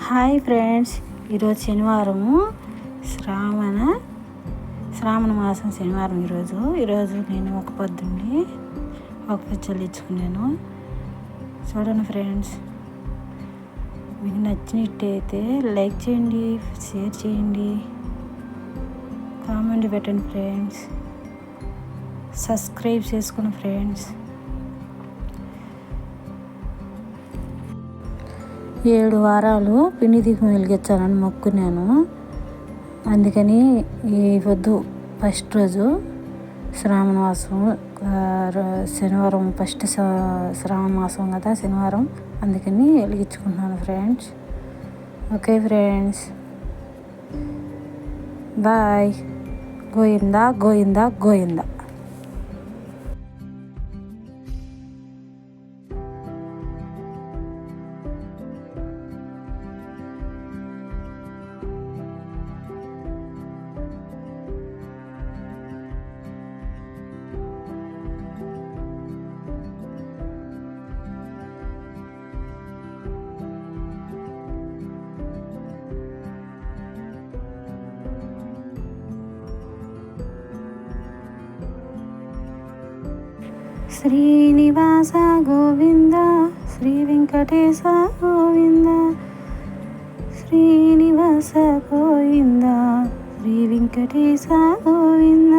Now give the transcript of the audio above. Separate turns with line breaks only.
Hi friends, ఈరోజు శనివారము శ్రావణ మాసం శనివారం. ఈరోజు నేను ఒక పొద్దుండి ఒక చెల్లించుకున్నాను. చూడండి ఫ్రెండ్స్, మీకు నచ్చినట్టయితే లైక్ చేయండి, షేర్ చేయండి, కామెంట్ పెట్టండి ఫ్రెండ్స్, సబ్స్క్రైబ్ చేసుకోండి ఫ్రెండ్స్. 7 వారాలు పిండి దీపం వెలిగించాలని మొక్కున్నాను. అందుకని ఈ పొద్దు ఫస్ట్ రోజు శ్రావణ మాసం శనివారం, ఫస్ట్ శ్రావణ మాసం కదా శనివారం, అందుకని వెలిగించుకుంటున్నాను friends. Okay friends, bye. Govinda Govinda Govinda. Srinivasa Govinda, Sri Venkatesa Govinda, Srinivasa Govinda, Sri Venkatesa Govinda.